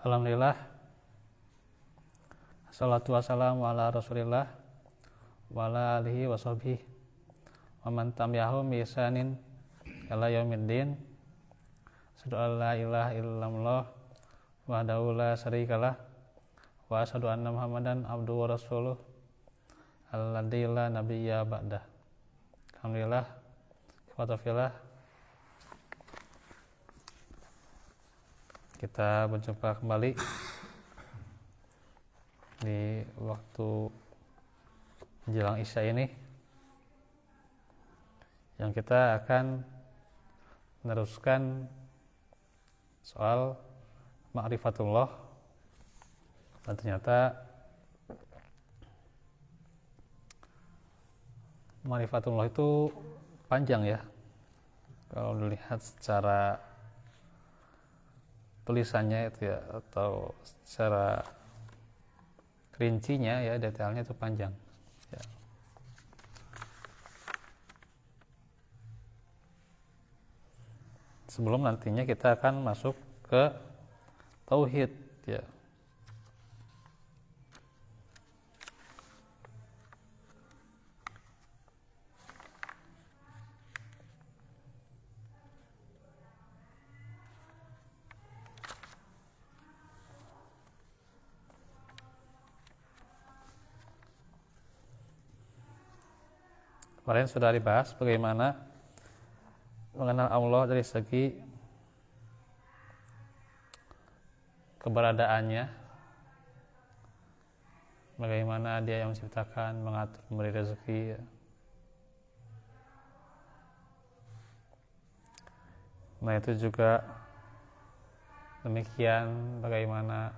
Alhamdulillah, assalatu wassalamu ala rasulillah wa ala alihi wa sahbihi wa man tabi'ahum bi ihsanin ila yaumiddin. Asyhadu an la ilaha illallah wahdahu la syarikalah wa asyhadu anna Muhammadan abduhu wa rasuluh alladzi la nabiyya ba'dah. Alhamdulillah, ikhwatafillah, kita berjumpa kembali di waktu menjelang Isya ini, yang kita akan meneruskan soal ma'rifatullah. Dan ternyata ma'rifatullah itu panjang ya, kalau dilihat secara tulisannya itu ya, atau secara rincinya ya, detailnya itu panjang ya. Sebelum nantinya kita akan masuk ke tauhid ya. Kemarin sudah dibahas bagaimana mengenal Allah dari segi keberadaannya, bagaimana Dia yang menciptakan, mengatur, memberi rezeki ya. Nah, itu juga demikian bagaimana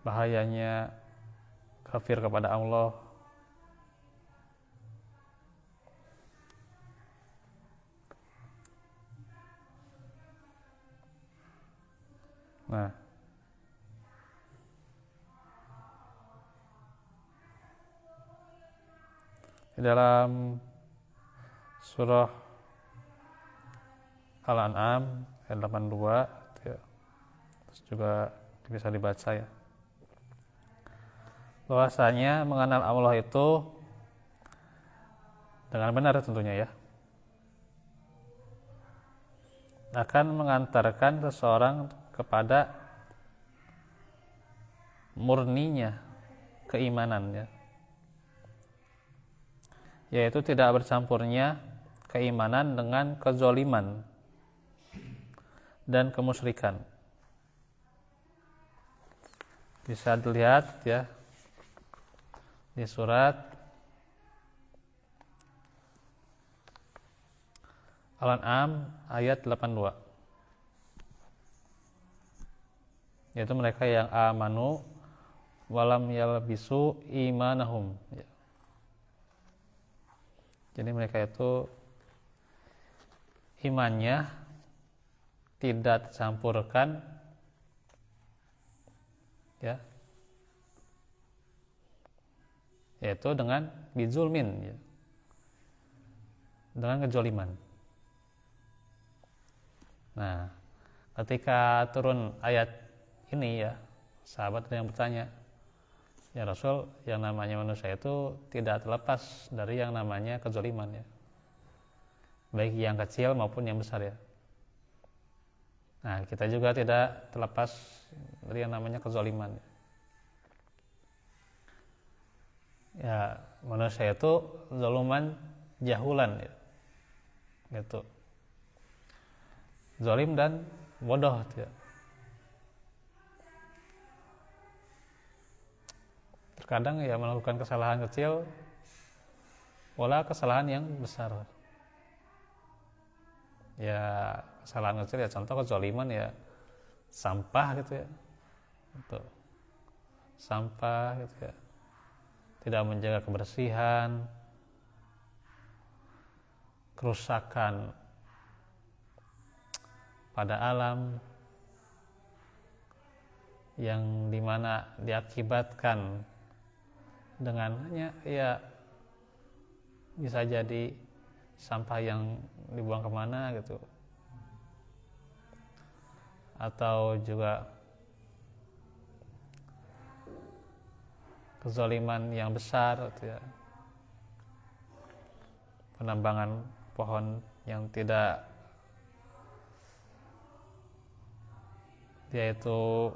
bahayanya kafir kepada Allah. Nah, di dalam surah Al-An'am ayat 82 ya, terus juga bisa dibaca ya, bahwasanya mengenal Allah itu dengan benar tentunya ya, akan mengantarkan seseorang kepada murninya keimanannya, yaitu tidak bercampurnya keimanan dengan kezaliman dan kemusyrikan. Bisa dilihat ya di surat Al-An'am ayat 82, yaitu mereka yang amanu walam yalbisu imanahum ya. Jadi mereka itu imannya tidak dicampurkan ya, yaitu dengan bizulmin ya, dengan kejoliman. Nah, ketika turun ayat ini ya, sahabat ada yang bertanya, ya Rasul, yang namanya manusia itu tidak terlepas dari yang namanya kezaliman ya, baik yang kecil maupun yang besar ya. Nah, kita juga tidak terlepas dari yang namanya kezaliman ya. Manusia itu zaluman jahulan ya, gitu, zalim dan bodoh ya. Terkadang ya melakukan kesalahan kecil pola kesalahan yang besar ya. Kesalahan kecil ya, contoh kezaliman ya, sampah gitu ya, gitu. Sampah gitu ya, tidak menjaga kebersihan, kerusakan pada alam yang dimana diakibatkan dengan hanya ya, bisa jadi sampah yang dibuang kemana gitu, atau juga kezaliman yang besar gitu ya, penambangan pohon yang tidak dia itu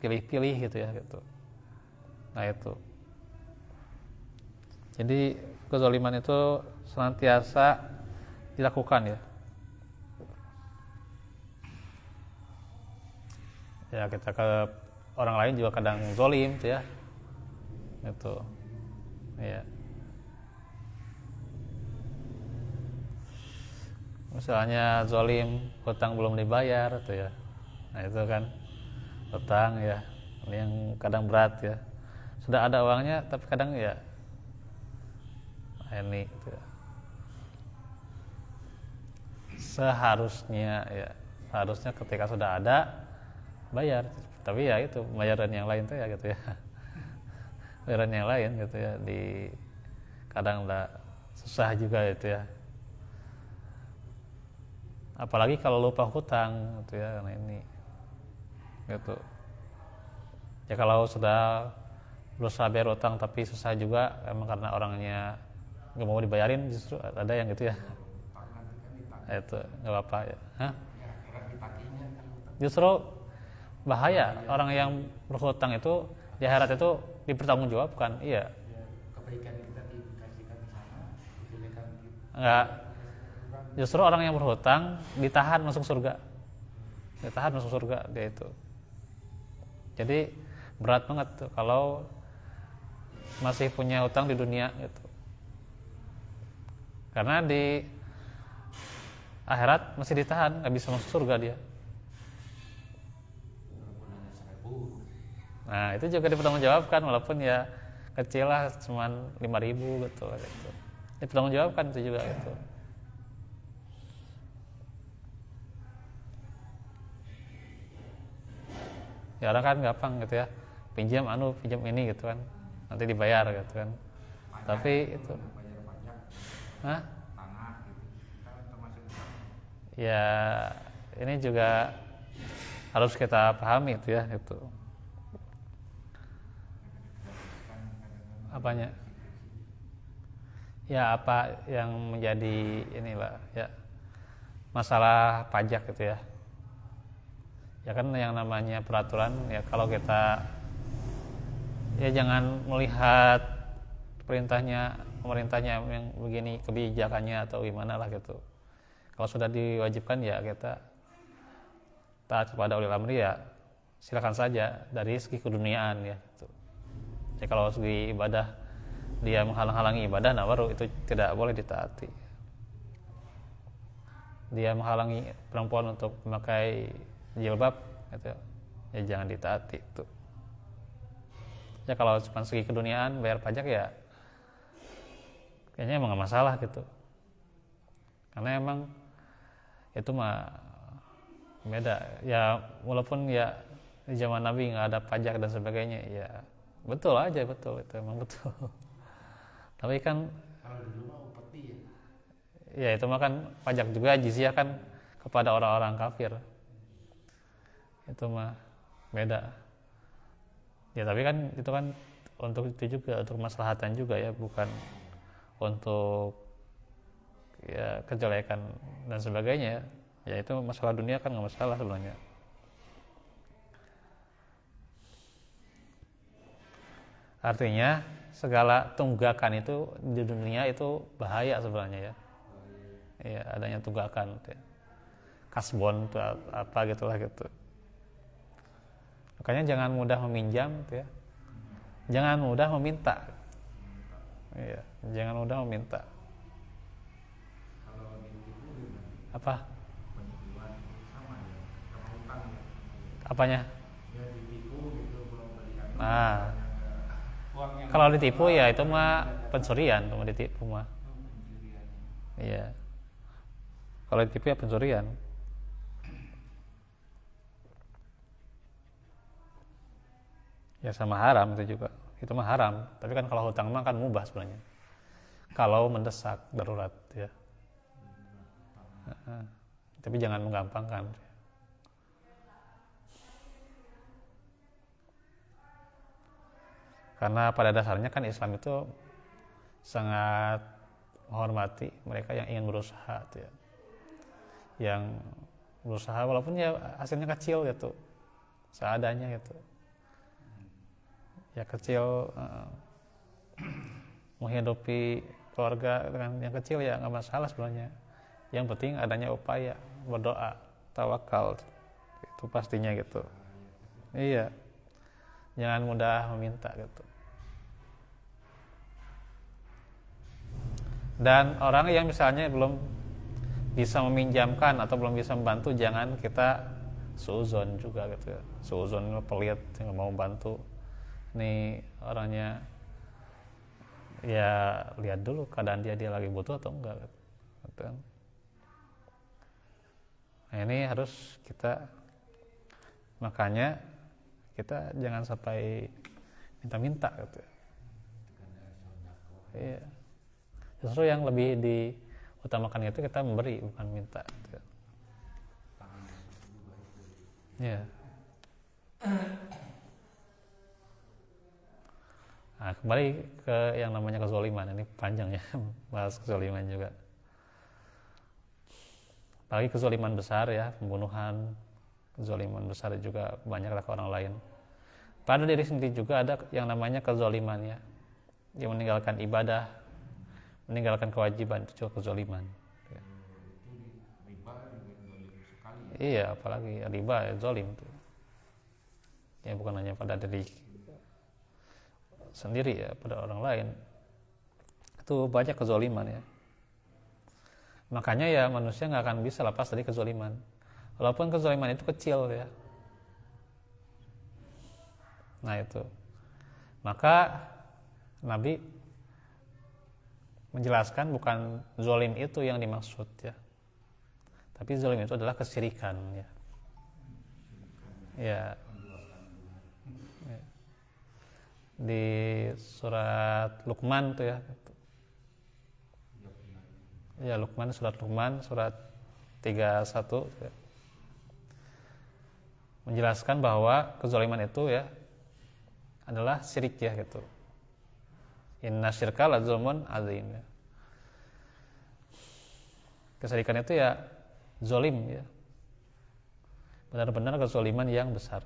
pilih-pilih gitu ya gitu. Nah itu, jadi kezaliman itu senantiasa dilakukan ya. Ya kita ke orang lain juga kadang zolim gitu ya. Itu. Ya. Misalnya zolim, hutang belum dibayar tuh ya. Nah itu kan hutang ya, ini yang kadang berat ya. Sudah ada uangnya tapi kadang ya ini gitu ya. Seharusnya ketika sudah ada bayar, tapi ya itu bayaran yang lain tuh ya gitu ya. Bayaran yang lain gitu ya, di kadang lah susah juga itu ya. Apalagi kalau lupa hutang gitu ya, karena ini gitu. Ya kalau sudah berusaha bayar utang tapi susah juga, emang karena orangnya nggak mau dibayarin, justru ada yang gitu ya. Itu nggak apa-apa ya. Hah? Justru bahaya orang yang berhutang itu di akhirat itu dipertanggungjawabkan. Iya. Kebaikan kita dikasihkan di sana, kejelekan kita. Enggak. Justru orang yang berhutang ditahan masuk surga. Ditahan masuk surga dia itu. Jadi berat banget tuh kalau masih punya hutang di dunia gitu. Karena di akhirat masih ditahan, nggak bisa masuk surga dia. Nah itu juga dipertanggungjawabkan, walaupun ya kecil lah, cuman 5.000 gitu. Dipertanggungjawabkan itu juga gitu. Ya orang kan gampang gitu ya, pinjam ini gitu kan, nanti dibayar gitu kan. Pajak, Tapi itu bayar pajak, Hah? tanah gitu, kita termasuk Ya ini juga harus kita pahami itu ya itu. Apanya? Ya apa yang menjadi inilah ya masalah pajak gitu ya. Ya kan yang namanya peraturan ya, kalau kita ya jangan melihat pemerintahnya yang begini kebijakannya atau gimana lah gitu. Kalau sudah diwajibkan ya kita taat kepada ulil amri ya silakan saja dari segi keduniaan ya gitu. Jadi kalau segi ibadah dia menghalang-halangi ibadah, nah baru itu tidak boleh ditaati. Dia menghalangi perempuan untuk memakai jilbab gitu, ya jangan ditaati itu. Ya kalau cuma segi keduniaan bayar pajak ya kayaknya emang gak masalah gitu, karena emang itu mah beda ya, walaupun ya di zaman Nabi nggak ada pajak dan sebagainya ya betul aja, betul itu emang betul. Tapi kan kalau dulu mah upeti ya itu mah kan pajak juga, jizyah kan kepada orang-orang kafir, itu mah beda ya. Tapi kan itu kan untuk itu juga, untuk kemaslahatan juga ya, bukan untuk ya kejelekan dan sebagainya ya. Itu masalah dunia kan nggak masalah sebenarnya. Artinya segala tunggakan itu di dunia itu bahaya sebenarnya ya. Iya, adanya tunggakan ya. Kasbon itu apa gitulah gitu. Makanya jangan mudah meminjam gitu ya. Jangan mudah meminta. Iya, jangan mudah meminta. kalau ditipu gimana? Apa? Penipuan sama ya, sama utang ya. Apanya? Ya ditipu gitu, belum melihat. Nah, kalau ditipu ya itu mah pencurian, cuma ditipu mah. Iya. Kalau ditipu ya pencurian. Ya sama haram itu juga. Itu mah haram. Tapi kan kalau hutang mah kan mubah sebenarnya. Kalau mendesak darurat ya. Tapi jangan menggampangkan. Karena pada dasarnya kan Islam itu sangat menghormati mereka yang ingin berusaha tuh ya. Yang berusaha walaupun ya hasilnya kecil gitu, seadanya gitu. Ya kecil, menghidupi keluarga dengan yang kecil ya nggak masalah sebenarnya. Yang penting adanya upaya, berdoa, tawakal, itu pastinya gitu. Iya, jangan mudah meminta gitu. Dan orang yang misalnya belum bisa meminjamkan atau belum bisa membantu, jangan kita suuzon juga gitu ya. Suuzon pelit, nggak mau bantu. Nih orangnya ya lihat dulu keadaan dia lagi butuh atau enggak gitu kan. Nah ini harus kita, makanya kita jangan sampai minta-minta gitu. Iya. Justru yang lebih diutamakan itu kita memberi, bukan minta gitu. Iya. Nah, kembali ke yang namanya kezaliman. Ini panjang ya, bahas kezaliman juga. Apalagi kezaliman besar ya, pembunuhan, kezaliman besar juga banyak ke orang lain. Pada diri sendiri juga ada yang namanya kezaliman ya. Dia meninggalkan ibadah, meninggalkan kewajiban, itu juga kezaliman. Ya. Iya, apalagi riba ya, zalim tuh. Ya bukan hanya pada diri sendiri ya, pada orang lain. Itu banyak kezaliman ya. Makanya ya manusia nggak akan bisa lepas dari kezaliman. Walaupun kezaliman itu kecil ya. Nah itu. Maka Nabi menjelaskan bukan zalim itu yang dimaksud ya. Tapi zalim itu adalah kesyirikan ya. Ya. Di surat Luqman tuh ya. Ya Luqman, surat 31 ya. Menjelaskan bahwa kezaliman itu ya adalah syirik ya gitu. Inna syirka la zulmun azim ya. Kesyirikan itu ya zalim ya. Benar-benar kezaliman yang besar.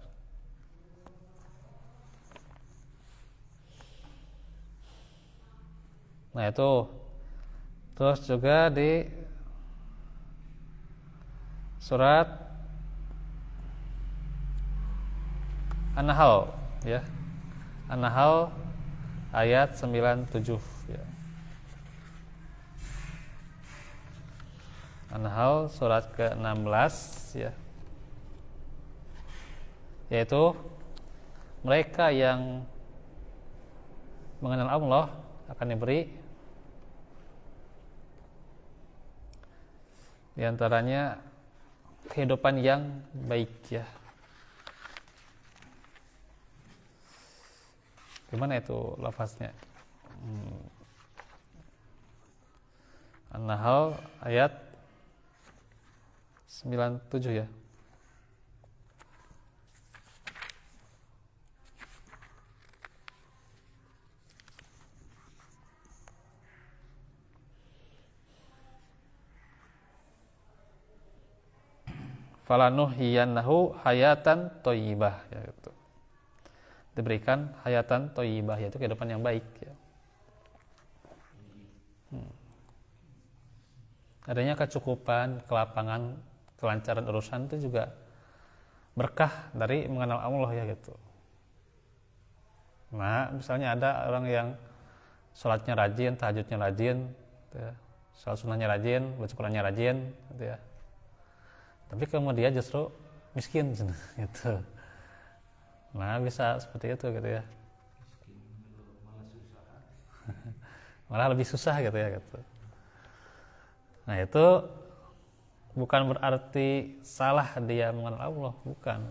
Nah itu. Terus juga di surat An-Nahl ya. An-Nahl ayat 97 ya. An-Nahl surat ke-16 ya. Yaitu mereka yang mengenal Allah akan diberi di antaranya kehidupan yang baik ya. Gimana itu lafaznya? An-Nahl ayat 97 ya. Falanuhyiyannahu hayatan thayyibah ya gitu. Diberikan hayatan thayyibah yaitu kehidupan yang baik ya. Adanya kecukupan, kelapangan, kelancaran urusan itu juga berkah dari mengenal Allah ya gitu. Nah, misalnya ada orang yang sholatnya rajin, tahajudnya rajin, gitu ya. Sholat sunnahnya rajin, baca Qur'annya rajin, gitu ya. Tapi kemudian justru miskin gitu. Nah bisa seperti itu gitu ya. Malah lebih susah gitu ya gitu. Nah itu bukan berarti salah dia mengenal Allah, bukan.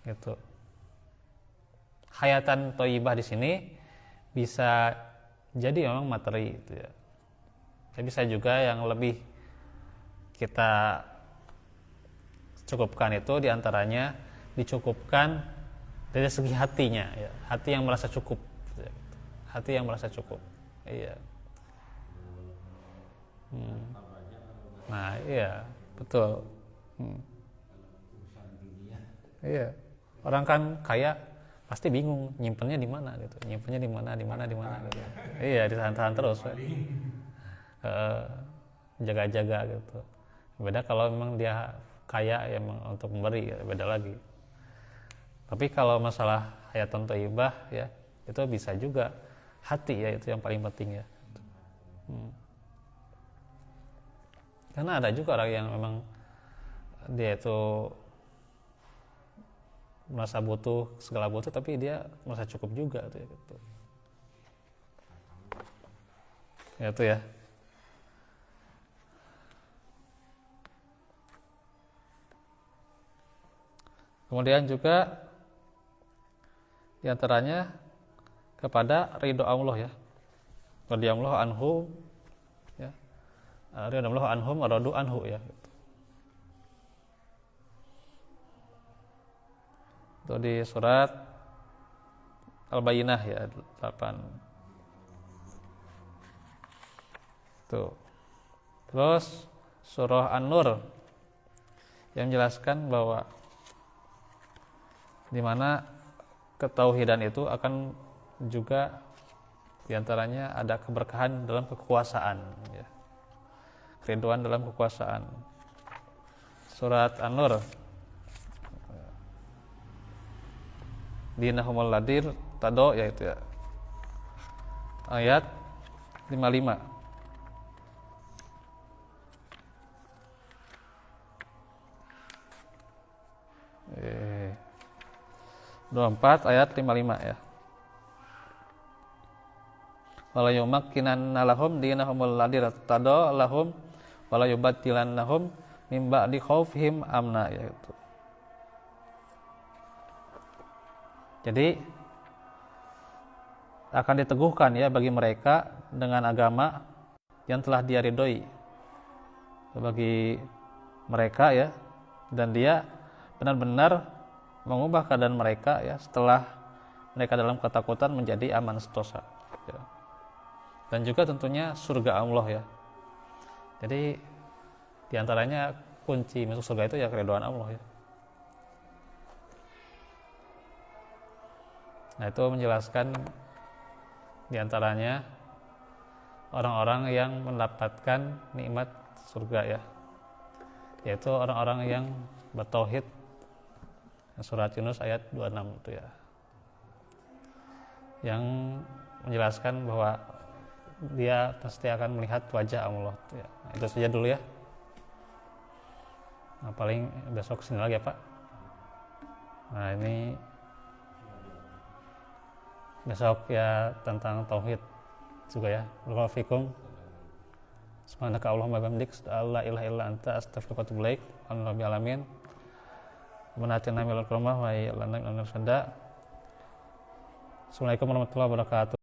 Gitu. Hayatan thayyibah di sini bisa jadi memang materi gitu ya. Tapi bisa juga yang lebih kita cukupkan itu diantaranya dicukupkan dari segi hatinya ya, hati yang merasa cukup, hati yang merasa cukup. Iya. Nah iya betul. Iya, orang kan kaya pasti bingung nyimpennya di mana gitu, nyimpennya di mana gitu. Iya, ditahan-tahan terus, jaga-jaga gitu. Beda kalau memang dia kaya ya emang untuk memberi, ya, beda lagi. Tapi kalau masalah hayatun thayyibah ya, itu bisa juga hati ya, itu yang paling penting ya. Karena ada juga orang yang memang dia itu merasa butuh, segala butuh, tapi dia merasa cukup juga tuh ya, gitu. Ya itu ya. Kemudian juga diantaranya kepada ridho Allah ya, radhiyallahu anhu ya, radhiyallahu anhum radu anhu ya gitu. Itu di surat Al-Bayyinah ya 8. Tuh. Terus surah An-Nur yang menjelaskan bahwa di mana ketauhidan itu akan juga diantaranya ada keberkahan dalam kekuasaan ya. Keriduan dalam kekuasaan. Surat An-Nur dinahumul ladir tado yaitu ya, ayat 55. 24 ayat 55 ya. Wala yumakkinanna lahum dinahumul ladzi tado lahum wala yubaddilannahum mim ba'di khaufihim amna yaitu. Jadi akan diteguhkan ya bagi mereka dengan agama yang telah dia ridhoi bagi mereka ya, dan dia benar-benar mengubah keadaan mereka ya setelah mereka dalam ketakutan menjadi aman sentosa ya. Dan juga tentunya surga Allah ya. Jadi diantaranya kunci masuk surga itu ya keridhaan Allah ya. Nah itu menjelaskan diantaranya orang-orang yang mendapatkan nikmat surga ya, yaitu orang-orang yang bertauhid. Surat Yunus ayat 26 itu ya, yang menjelaskan bahwa dia pasti akan melihat wajah Allah ya. Nah, itu saja dulu ya. Nah, paling besok kesini lagi ya Pak. Nah ini besok ya tentang tauhid juga ya. Barakallahu fikum. Subhanaka Allahumma wa bihamdik, la ilaha illa anta, astaghfiruka wa atubu ilaik. Alhamdulillahil alamin. Menatina milal kurma wa ilana ilana sada. Assalamualaikum warahmatullahi wabarakatuh.